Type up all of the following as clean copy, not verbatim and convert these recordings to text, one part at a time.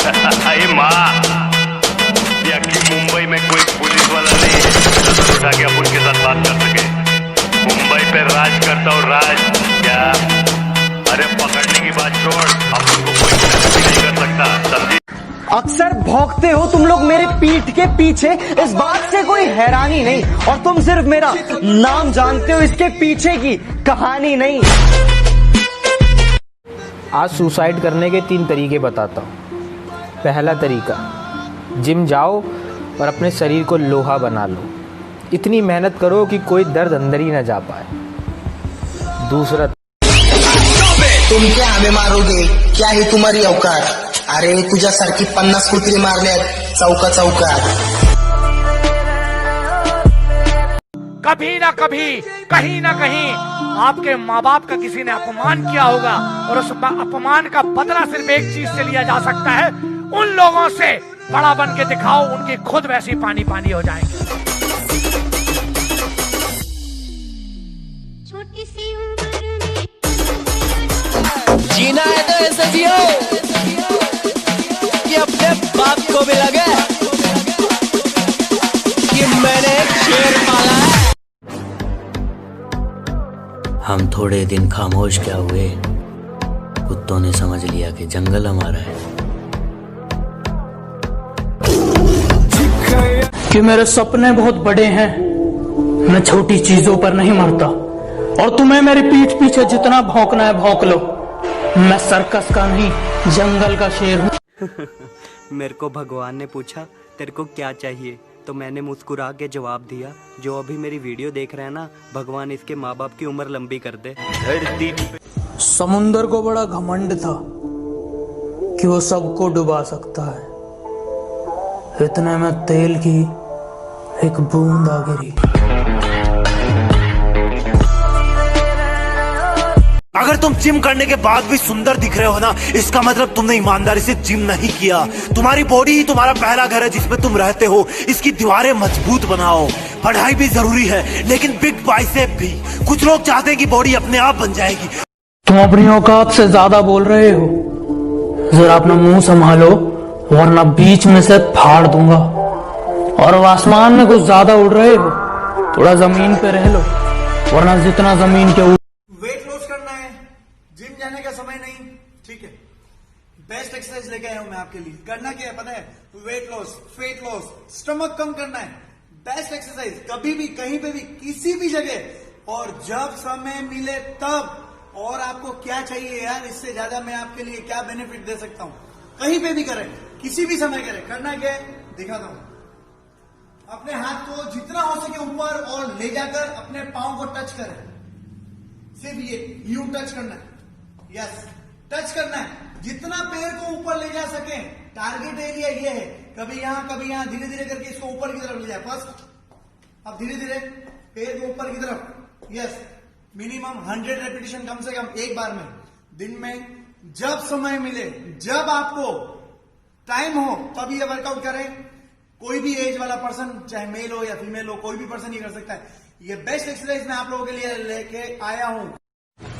अरे माँ, कि मुंबई में कोई पुलिस वाला नहीं है नजर उठा के अपन के साथ बात कर सके। मुंबई पे राज करता हूँ, राज क्या? अरे पकड़ने की बात छोड़, अपन को कोई भी नहीं कर सकता, समझी? अक्सर भौंकते हो तुम लोग मेरे पीठ के पीछे, इस बात से कोई हैरानी नहीं, और तुम सिर्फ मेरा नाम जानते हो, इसके पीछे की कहानी नहीं। आज सुसाइड करने के 3 तरीके बताता हूँ। पहला तरीका, जिम जाओ और अपने शरीर को लोहा बना लो। इतनी मेहनत करो कि कोई दर्द अंदर ही न जा पाए। दूसरा, तुम क्या हमें मारोगे? क्या है तुम्हारी औकात? अरे तुझ्यासारखी 50 कुत्री मारल्यात चौका चौकात। कभी ना कभी, कहीं ना कहीं आपके माँ बाप का किसी ने अपमान किया होगा, और उस अपमान का बदला सिर्फ एक चीज से लिया जा सकता है, उन लोगों से बड़ा बन के दिखाओ, उनकी खुद वैसी पानी पानी हो जाएंगे। छोटी सी उम्र में जीना है तो ऐसे जियो कि अपने बाप को भी लगे कि मैंने एक शेर पाला है। हम थोड़े दिन खामोश क्या हुए, कुत्तों ने समझ लिया कि जंगल हमारा है। कि मेरे सपने बहुत बड़े हैं, मैं छोटी चीजों पर नहीं मरता, और तुम्हें मेरी पीठ पीछे जितना भौंकना है भौंक लो। मैं सर्कस का नहीं, जंगल का शेर हूँ। मेरे को भगवान ने पूछा तेरे को क्या चाहिए, तो मैंने मुस्कुरा के जवाब दिया, जो अभी मेरी वीडियो देख रहे हैं ना, भगवान इसके माँ बाप की उम्र लंबी कर दे। समुंदर को बड़ा घमंड था कि वो सबको डुबा सकता है, इतने में तेल की एक बूंद आ गिरी। अगर तुम जिम करने के बाद भी सुंदर दिख रहे हो ना, इसका मतलब तुमने ईमानदारी से जिम नहीं किया। तुम्हारी बॉडी ही तुम्हारा पहला घर है जिसमें तुम रहते हो। इसकी दीवारें मजबूत बनाओ। पढ़ाई भी जरूरी है, लेकिन बिग बाइसेप भी। कुछ लोग चाहते हैं कि बॉडी अपने आप बन जाएगी। तुम अपनी औकात से ज्यादा बोल रहे हो, जरा अपना मुंह संभालो वरना बीच में से फाड़ दूंगा। और आसमान में कुछ ज्यादा उड़ रहे हो, थोड़ा जमीन पे रह लो, वरना जितना जमीन के वेट लॉस करना है, जिम जाने का समय नहीं, ठीक है। बेस्ट एक्सरसाइज लेके आया हूं मैं आपके लिए। करना क्या है पता है? Weight loss, fat loss, stomach कम करना है। बेस्ट एक्सरसाइज कभी भी, कहीं पे भी, किसी भी जगह, और जब समय मिले तब। और आपको क्या चाहिए यार, इससे ज्यादा मैं आपके लिए क्या बेनिफिट दे सकता हूं? कहीं पे भी करें, किसी भी समय करें। करना क्या है दिखाता हूं। अपने हाथ को जितना हो सके ऊपर और ले जाकर अपने पांव को टच करें। सिर्फ ये यूं टच करना है। यस, टच करना है। जितना पैर को ऊपर ले जा सके, टारगेट एरिया ये है। कभी यहां, धीरे धीरे करके इसको ऊपर की तरफ ले जाए। फर्स्ट, अब धीरे धीरे पैर को ऊपर की तरफ। यस, मिनिमम 100 रेपिटेशन कम से कम एक बार में, दिन में जब समय मिले, जब आपको टाइम हो, तब ये वर्कआउट करें। कोई भी एज वाला पर्सन, चाहे मेल हो या फीमेल हो, कोई भी पर्सन ये कर सकता है। ये बेस्ट एक्सरसाइज मैं आप लोगों के लिए लेके आया हूँ।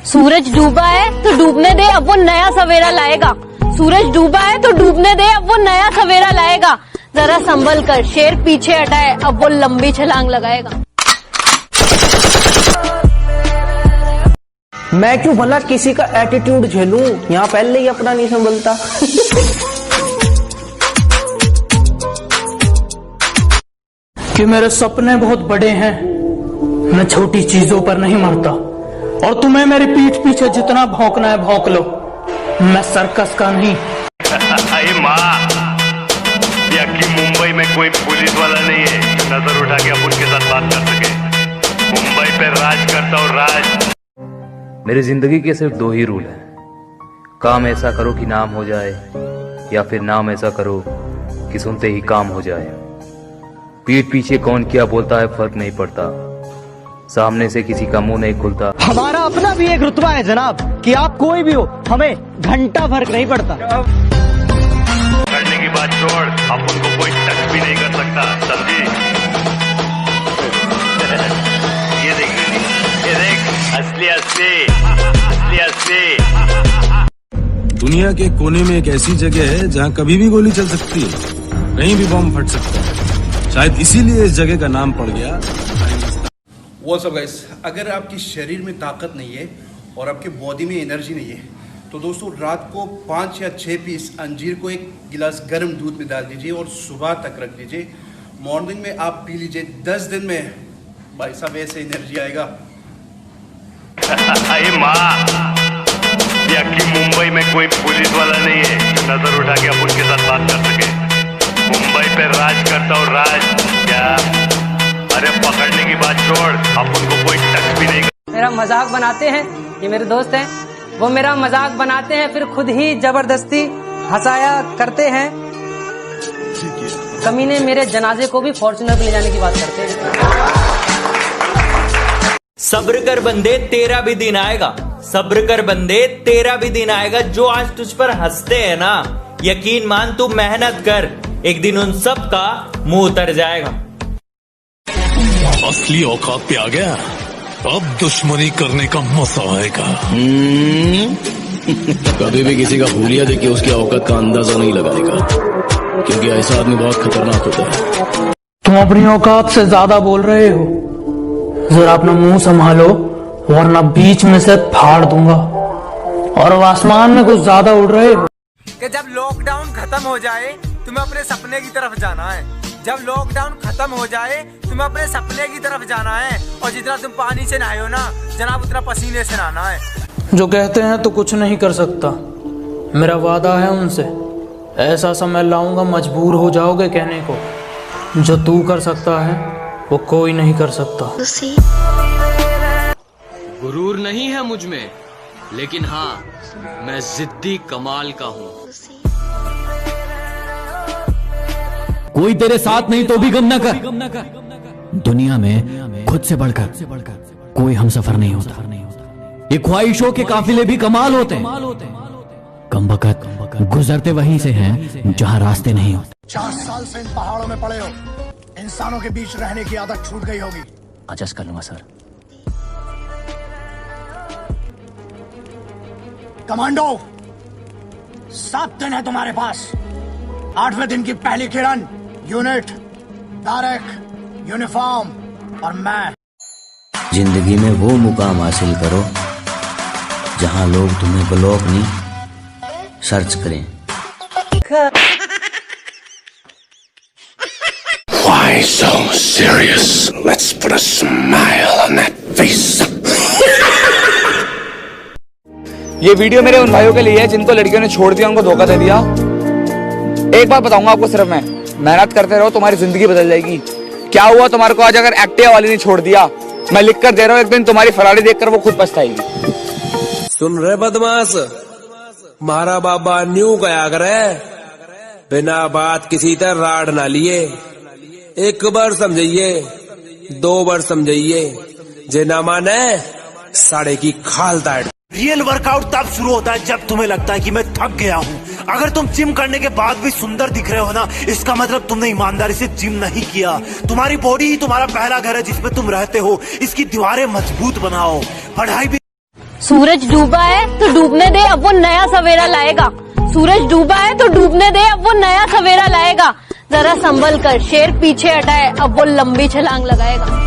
सूरज डूबा है तो डूबने दे, अब वो नया सवेरा लाएगा। सूरज डूबा है तो डूबने दे, अब वो नया सवेरा लाएगा। जरा संभल कर, शेर पीछे हटाए, अब वो लंबी छलांग लगाएगा। मैं क्यों भला किसी का एटीट्यूड झेलूं, यहाँ पहले ही अपना नहीं संभलता। कि मेरे सपने बहुत बड़े हैं, मैं छोटी चीजों पर नहीं मरता, और तुम्हें मेरी पीठ पीछे जितना भौंकना है भौंक लो। मैं सर्कस का नहीं। अरे माँ, कि मुंबई में कोई पुलिस वाला नहीं है जो नजर उठा के अपन के साथ बात कर सके। मुंबई पे राज करता हूँ, राज। मेरी जिंदगी के सिर्फ 2 ही रूल हैं। काम ऐसा करो कि नाम हो जाए, या फिर नाम ऐसा करो कि सुनते ही काम हो जाए। पीठ पीछे कौन क्या बोलता है फर्क नहीं पड़ता, सामने से किसी का मुंह नहीं खुलता। हमारा अपना भी एक रुतबा है जनाब, कि आप कोई भी हो, हमें घंटा फर्क नहीं पड़ता। करने की बात छोड़, अपन को कोई टच भी नहीं कर सकता, समझी? ये देख, असली असली असली असली। दुनिया के कोने में एक ऐसी जगह है जहाँ कभी भी गोली चल सकती है, कहीं भी बम फट सकता है। शायद इसीलिए इस जगह का नाम पड़ गया। व्हाट्स अप गाइस, अगर आपकी शरीर में ताकत नहीं है और आपके बॉडी में एनर्जी नहीं है तो दोस्तों रात को 5 या 6 पीस अंजीर को एक गिलास गर्म दूध में डाल दीजिए और सुबह तक रख दीजिए। मॉर्निंग में आप पी लीजिए। 10 दिन में भाई साहब ऐसे एनर्जी आएगा। अरे माँ, कि मुंबई में कोई पुलिस वाला नहीं है जो नजर उठा के अपन के साथ बात कर सके। मुंबई पे राज करता और राज क्या, अरे पकड़ने की बात छोड़, अपन को कोई टच भी नहीं। मेरा मजाक बनाते हैं, ये मेरे दोस्त हैं, वो मेरा मजाक बनाते हैं फिर खुद ही जबरदस्ती हंसाया करते हैं। कमीने मेरे जनाजे को भी फॉर्च्यूनर पे ले जाने की बात करते हैं। सब्र कर बंदे, तेरा भी दिन आएगा। सब्र कर बंदे, तेरा भी दिन आएगा। जो आज तुझ पर हंसते हैं ना, यकीन मान तू मेहनत कर, एक दिन उन सब का मुंह उतर जाएगा। असली औकात पे आ गया, अब दुश्मनी करने का मजा आएगा। कभी भी किसी का हुलिया देख के उसकी औकात का अंदाजा नहीं लगाने का, क्योंकि ऐसा आदमी बहुत खतरनाक होता है। तुम अपनी औकात से ज्यादा बोल रहे हो, जरा अपना मुंह संभालो वरना बीच में से फाड़ दूंगा। और आसमान में कुछ ज्यादा उड़ रहे हो। कि जब लॉकडाउन खत्म हो जाए तुम्हें अपने सपने की तरफ जाना है। जब लॉकडाउन खत्म हो जाए तुम्हें अपने सपने की तरफ जाना है। और जितना तुम पानी से नहाए हो ना जनाब, उतना पसीने से नहाना है। जो कहते हैं तो कुछ नहीं कर सकता, मेरा वादा है उनसे, ऐसा समय लाऊंगा मजबूर हो जाओगे कहने को, जो तू कर सकता है वो कोई नहीं कर सकता। गुरूर नहीं है मुझ में, लेकिन हाँ मैं जिद्दी कमाल का हूँ। कोई तेरे साथ नहीं तो भी गम न कर। दुनिया में खुद से बढ़कर कोई हमसफर नहीं होता। ये ख्वाहिशों के काफिले भी कमाल होते हैं, कमबख्त गुजरते वहीं से हैं जहां रास्ते नहीं होते। 4 साल से इन पहाड़ों में पड़े हो, इंसानों के बीच रहने की आदत छूट गई होगी। एडजस्ट कर लूंगा सर। कमांडो, 7 दिन है तुम्हारे पास। 8वें दिन की पहली किरण, यूनिट, तारक, यूनिफॉर्म और मैं। जिंदगी में वो मुकाम हासिल करो जहां लोग तुम्हें ब्लॉक नहीं सर्च करें। Why so serious? Let's put a smile on that face. ये वीडियो मेरे उन भाइयों के लिए है जिनको लड़कियों ने छोड़ दिया, उनको धोखा दे दिया। एक बात बताऊंगा आपको सिर्फ मैं, मेहनत करते रहो, तुम्हारी जिंदगी बदल जाएगी। क्या हुआ तुम्हारे को आज अगर एक्टिवा वाली ने छोड़ दिया? मैं लिख कर दे रहा हूँ, एक दिन तुम्हारी फरारी देखकर वो खुद पछताएगी। सुन रहे बदमाश, मारा बाबा न्यू गया करे, बिना बात किसी तरह राड ना लिए। 1 बार समझिए, 2 बार समझिए, जे ना माने साड़े की खाल दाड़। रियल वर्कआउट तब शुरू होता है जब तुम्हें लगता है कि मैं थक गया हूँ। अगर तुम जिम करने के बाद भी सुंदर दिख रहे हो ना, इसका मतलब तुमने ईमानदारी से जिम नहीं किया। तुम्हारी बॉडी ही तुम्हारा पहला घर है जिसमें तुम रहते हो। इसकी दीवारें मजबूत बनाओ। पढ़ाई भी। सूरज डूबा है तो डूबने दे, अब वो नया सवेरा लाएगा। सूरज डूबा है तो डूबने दे, अब वो नया सवेरा लाएगा। जरा संभल कर, शेर पीछे हटाए, अब वो लंबी छलांग लगाएगा।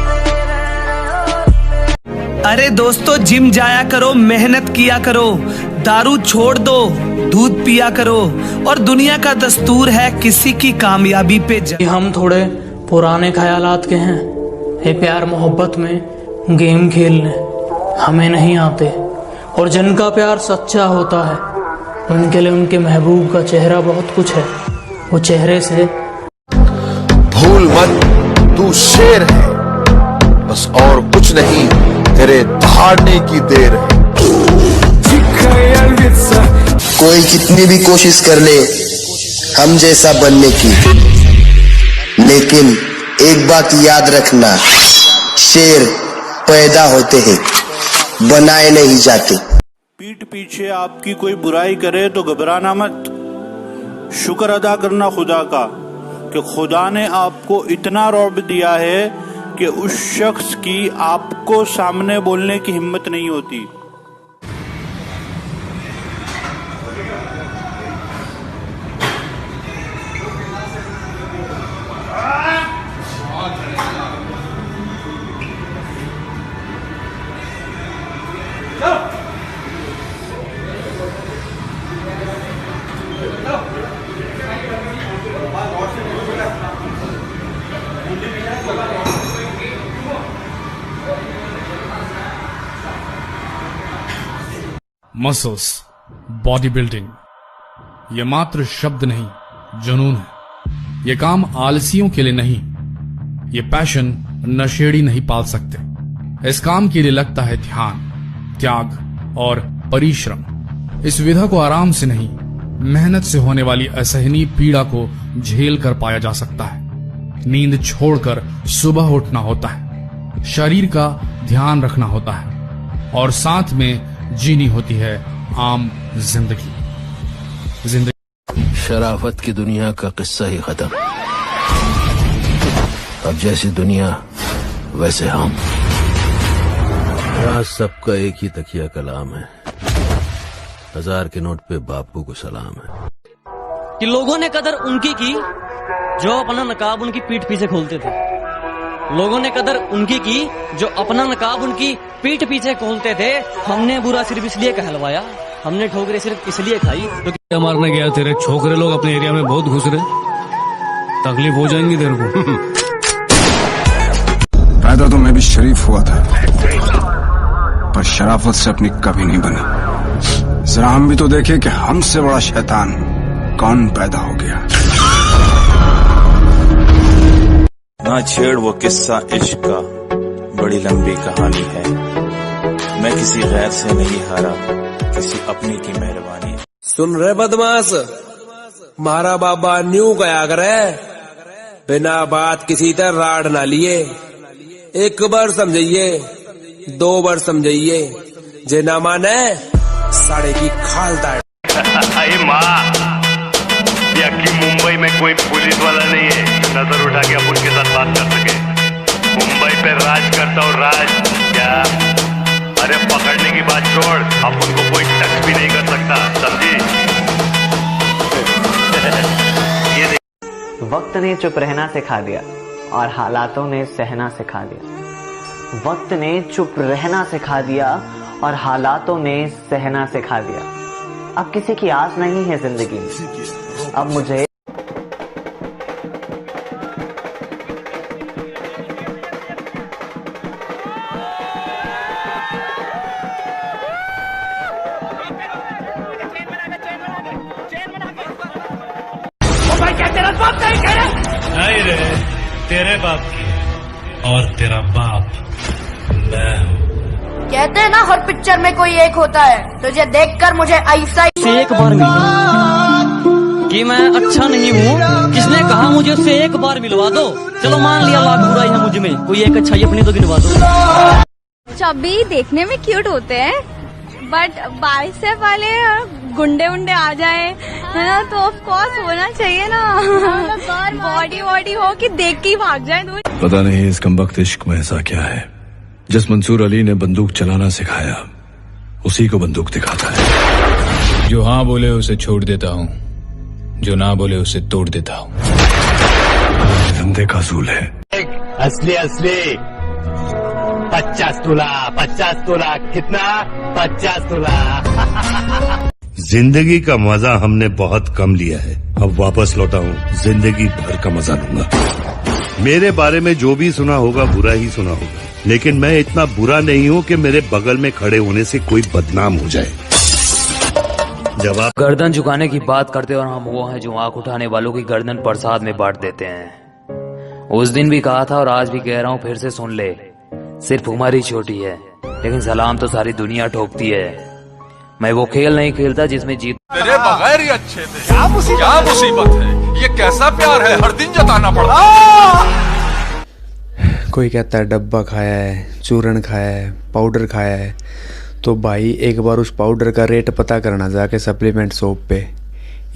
अरे दोस्तों, जिम जाया करो, मेहनत किया करो, दारू छोड़ दो, दूध पिया करो। और दुनिया का दस्तूर है किसी की कामयाबी पे हम थोड़े पुराने ख्यालात के हैं। ये प्यार मोहब्बत में गेम खेलने हमें नहीं आते। और जिनका प्यार सच्चा होता है उनके लिए उनके महबूब का चेहरा बहुत कुछ है। वो चेहरे से भूल मत, तू शेर है, बस और कुछ नहीं, तेरे दहाड़ने की देर है। कोई कितनी भी कोशिश कर ले हम जैसा बनने की, लेकिन एक बात याद रखना, शेर पैदा होते हैं, बनाए नहीं जाते। पीठ पीछे आपकी कोई बुराई करे तो घबराना मत। शुक्र अदा करना खुदा का कि खुदा ने आपको इतना रौब दिया है कि उस शख्स की आपको सामने बोलने की हिम्मत नहीं होती। मसल्स, बॉडी बिल्डिंग, ये मात्र शब्द नहीं, जुनून है। ये काम आलसियों के लिए नहीं, ये पैशन नशेड़ी नहीं पाल सकते। इस काम के लिए लगता है ध्यान, त्याग और परिश्रम। इस विधा को आराम से नहीं, मेहनत से होने वाली असहनीय पीड़ा को झेल कर पाया जा सकता है। नींद छोड़कर सुबह उठना होता है, शरीर का ध्यान रखना होता है और साथ में जीनी होती है आम जिंदगी। शराफत की दुनिया का किस्सा ही खत्म। अब जैसी दुनिया वैसे हम। राज सबका एक ही तकिया कलाम है। 1000 के नोट पे बापू को सलाम है। कि लोगों ने कदर उनकी की जो अपना नकाब उनकी पीठ पीछे खोलते थे। लोगों ने कदर उनकी की जो अपना नकाब उनकी पीठ पीछे खोलते थे। हमने बुरा सिर्फ इसलिए कहलवाया, हमने ठोकरें सिर्फ इसलिए खाई क्योंकि मारने गया तेरे छोकरे लोग अपने एरिया में बहुत घुस रहे, तकलीफ हो जाएंगी तेरे को। पैदा तो मैं भी शरीफ हुआ था, पर शराफत से अपनी कभी नहीं बनी। जरा हम भी तो देखे कि हमसे बड़ा शैतान कौन पैदा हो गया। ना छेड़ वो किस्सा इश्क का, बड़ी लंबी कहानी है। मैं किसी गैर से नहीं हारा, किसी अपनी की मेहरबानी। सुन रहे बदमाश, मारा बाबा न्यू गया करे, बिना बात किसी तरह राड ना लिए। एक बार समझिए, 2 बार समझिए, जे ना माने साड़े की खाल दाड़। अरे माँ, कि मुंबई में कोई पुलिस वाला नहीं है जो नजर उठा के अपन के साथ बात कर सके। मुंबई पे राज करता और राज क्या? अरे पकड़ने की बात छोड़, अपन को कोई टच भी नहीं कर सकता, समझी? वक्त ने चुप रहना सिखा दिया और हालातों ने सहना सिखा दिया। वक्त ने चुप रहना सिखा दिया और हालातों ने सहना सिखा दिया। अब किसी की आस नहीं है जिंदगी में। अब मुझे नहीं रे, तेरे बाप की और तेरा बाप मैं हूँ। कहते हैं ना हर पिक्चर में कोई एक होता है, तुझे देखकर मुझे ऐसा ही एक बार मिलवा कि मैं अच्छा नहीं हूँ। किसने कहा मुझे उससे एक बार मिलवा दो? चलो मान लिया लाख बुराई है मुझ में, कोई एक अच्छाई अपनी तो गिनवा दो। चब्बी देखने में क्यूट होते हैं, बट बाइसेप वाले गुंडे उंडे आ जाए है ना, तो ऑफ कोर्स होना चाहिए ना। बॉडी वॉडी हो कि देख के ही भाग जाए दूर। पता नहीं इस कमबख्त इश्क में ऐसा क्या है, जिस मंसूर अली ने बंदूक चलाना सिखाया उसी को बंदूक दिखाता है। जो हाँ बोले उसे छोड़ देता हूँ, जो ना बोले उसे तोड़ देता हूँ। धंधे का असूल है। असली 50 तोला कितना? 50 तोला। जिंदगी का मजा हमने बहुत कम लिया है, अब वापस लौटा हूँ, जिंदगी भर का मजा लूंगा। मेरे बारे में जो भी सुना होगा बुरा ही सुना होगा, लेकिन मैं इतना बुरा नहीं हूँ कि मेरे बगल में खड़े होने से कोई बदनाम हो जाए। जब आप गर्दन झुकाने की बात करते और हम वो हैं जो आंख उठाने वालों की गर्दन प्रसाद में बांट देते हैं। उस दिन भी कहा था और आज भी कह रहा हूँ, फिर से सुन ले। सिर्फ उम्र ही छोटी है, लेकिन सलाम तो सारी दुनिया ठोकती है। मैं वो खेल नहीं खेलता जिसमें जीत तेरे बगैर ही अच्छे थे। क्या मुसीबत है? ये कैसा प्यार है, हर दिन जताना पड़ता। कोई कहता है डब्बा खाया है, चूरन खाया है, पाउडर खाया है, तो भाई एक बार उस पाउडर का रेट पता करना जाके सप्लीमेंट शॉप पे।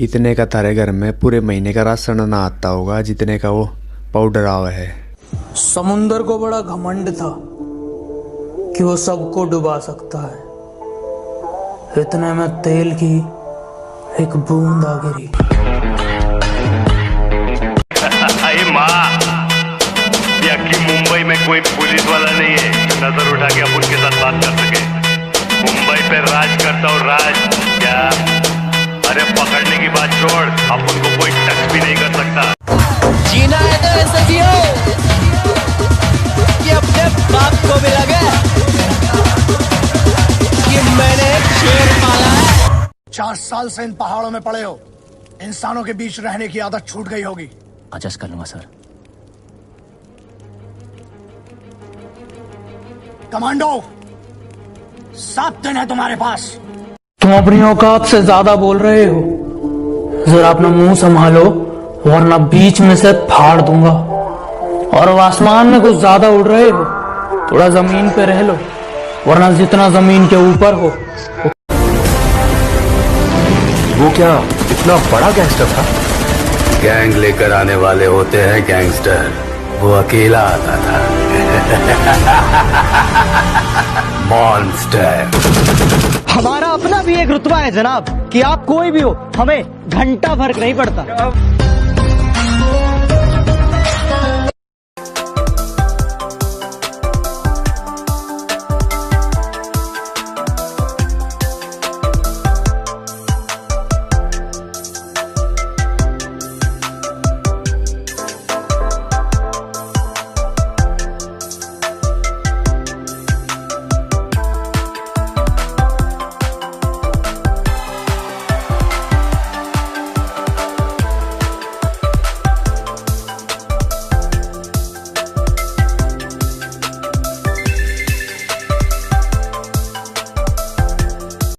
इतने का तारे घर में पूरे महीने का राशन ना आता होगा जितने का वो पाउडर आवा है। समुंदर को बड़ा घमंड था कि वो सबको डुबा सकता है। इतने में तेल की एक बूंद आ गिरी। अरे माँ, कि मुंबई में कोई पुलिस वाला नहीं है जो नजर उठा के अपन के साथ बात कर सके। मुंबई पे राज करता और राज क्या? अरे पकड़ने की बात छोड़, अपन को कोई टच भी नहीं कर सकता। जीना है तो ऐसा जियो कि अपने बाप को भी लगे कि मैंने शेर पाला। 4 साल से इन पहाड़ों में पड़े हो, इंसानों के बीच रहने की आदत छूट गई होगी। एडजस्ट कर लूंगा सर। कमांडो, 7 दिन है तुम्हारे पास। तुम अपनी औकात से ज्यादा बोल रहे हो, जरा अपना मुंह संभालो वरना बीच में से फाड़ दूंगा। और अब आसमान में कुछ ज्यादा उड़ रहे हो, थोड़ा जमीन पे रह लो, वरना जितना जमीन के ऊपर हो। वो क्या इतना बड़ा गैंगस्टर था? गैंग लेकर आने वाले होते हैं गैंगस्टर, वो अकेला आता था। मॉन्स्टर। हमारा अपना भी एक रुतबा है जनाब, कि आप कोई भी हो, हमें घंटा फर्क नहीं पड़ता।